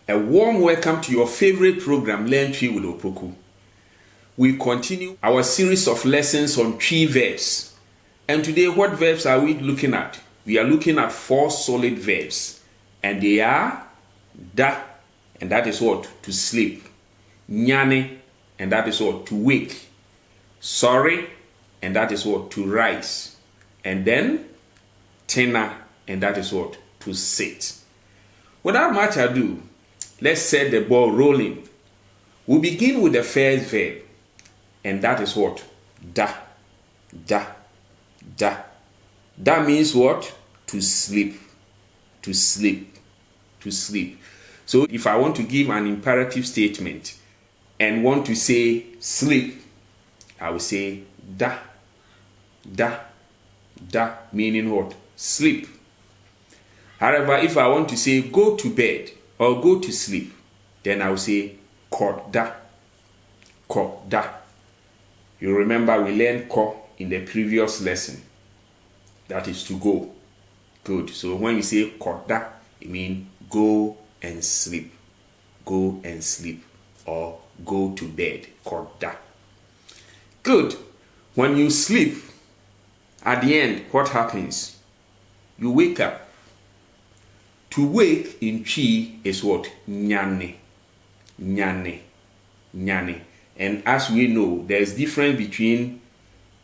A warm welcome to your favorite program, Learn Twi with Opoku. We continue our series of lessons on Twi Verbs. And today, what verbs are we looking at? We are looking at 4 solid verbs. And they are da, and that is what? To sleep. Nyane, and that is what? To wake. Sɔre, and that is what? To rise. And then Tena, and that is what? To sit. Without much ado, let's set the ball rolling. We'll begin with the first verb, and that is what? Da. Da. Da. That means what? To sleep. To sleep. To sleep. So if I want to give an imperative statement and want to say sleep, I will say da. Da. Da, meaning what? Sleep. However, if I want to say go to bed or go to sleep, then I will say ko da. Ko da. You remember we learned ko in the previous lesson. That is to go. Good. So when you say ko da, it means go and sleep. Go and sleep. Or go to bed. Ko da. Good. When you sleep, at the end, what happens? You wake up. To wake in Twi is what? Nyane. Nyane. Nyane. And as we know, there is difference between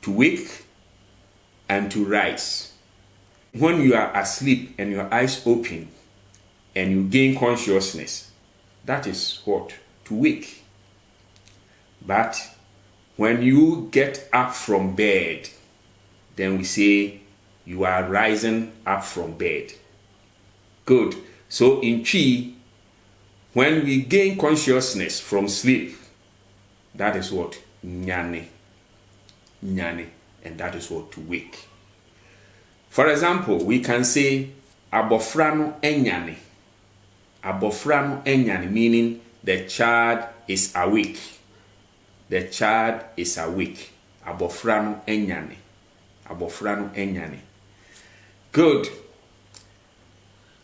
to wake and to rise. When you are asleep and your eyes open and you gain consciousness, that is what? To wake. But when you get up from bed, then we say you are rising up from bed. Good. So in Twi, when we gain consciousness from sleep, that is what? Nyane. Nyane. And that is what? To wake. For example, we can say abofra no enyane. Abofra no enyane, meaning the child is awake. The child is awake. Abofra no enyane. Abofra no enyane. Good.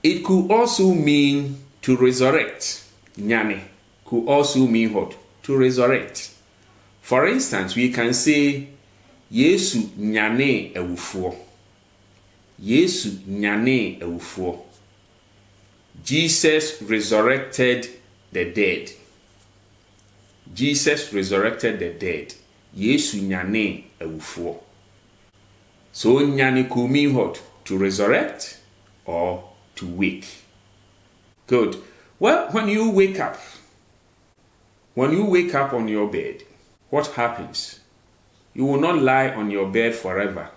It could also mean to resurrect. Nyane could also mean what? To resurrect. For instance, we can say Yesu nyane ewufuo. Yesu nyane ewufuo. Jesus resurrected the dead. Jesus resurrected the dead. Yesu nyane ewufuo. So nyane could mean what? To resurrect or to wake. Good. Well, when you wake up on your bed, what happens? You will not lie on your bed forever.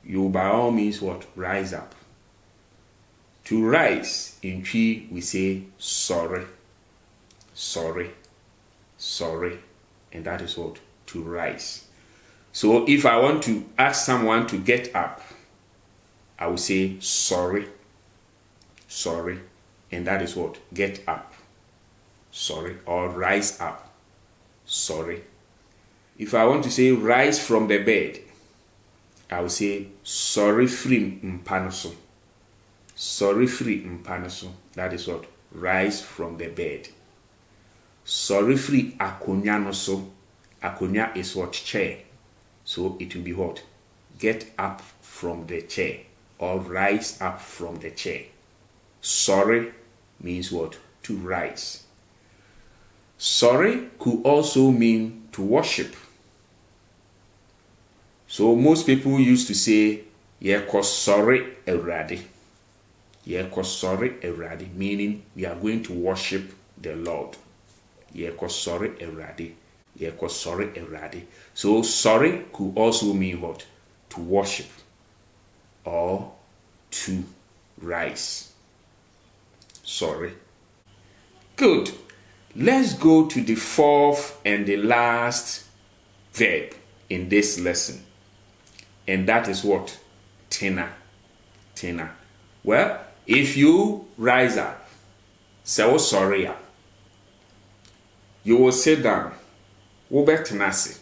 You will by all means what? Rise up. To rise in Twi we say Sɔre. Sɔre. Sɔre. And that is what? To rise. So if I want to ask someone to get up, I will say Sɔre. Sɔre. And that is what? Get up. Sɔre. Or rise up. Sɔre. If I want to say rise from the bed, I will say Sɔre firi mpa no so. Sɔre firi mpa no so. That is what? Rise from the bed. Sɔre firi akonya no so. Akonya is what? Chair. So it will be what? Get up from the chair. Or rise up from the chair. Sɔre means what? To rise. Sɔre could also mean to worship. So most people used to say, Yɛkɔ sɔre Awurade. Yɛkɔ sɔre Awurade, meaning we are going to worship the Lord. Yɛkɔ sɔre Awurade. Yɛkɔ sɔre Awurade. So sɔre could also mean what? To worship or to rise. Sɔre. Good. Let's go to the 4th and the last verb in this lesson. And that is what? Tena. Tena. Well, if you rise up, say sorry, you will sit down. Tena.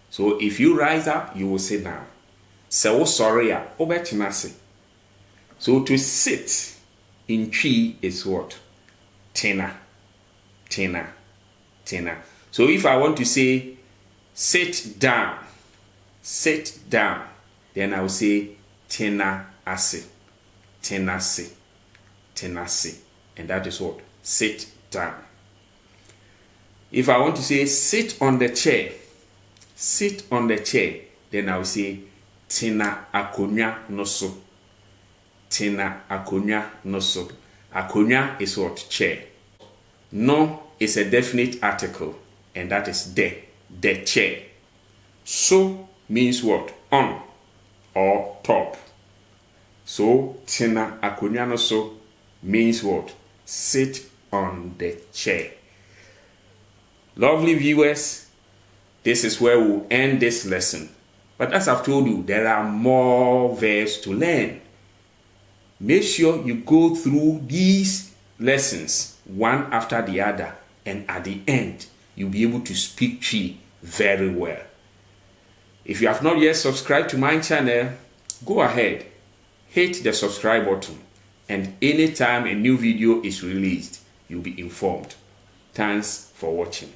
So if you rise up, you will sit down. Say sorry, Tena. So to sit in Twi is what? Tena, Tena, Tena. So if I want to say sit down, then I will say Tena ase, Tena se, Tena se. And that is what? Sit down. If I want to say sit on the chair, then I will say Tena akonya no so, Tena akonya no so. Akonya is what? Chair. No is a definite article, and that is the chair. So means what? On or top. So Tena akonya no so means what? Sit on the chair. Lovely viewers, this is where we'll end this lesson. But as I've told you, there are more verbs to learn. Make sure you go through these lessons one after the other, and at the end, you'll be able to speak Twi very well. If you have not yet subscribed to my channel, go ahead, hit the subscribe button, and anytime a new video is released, you'll be informed. Thanks for watching.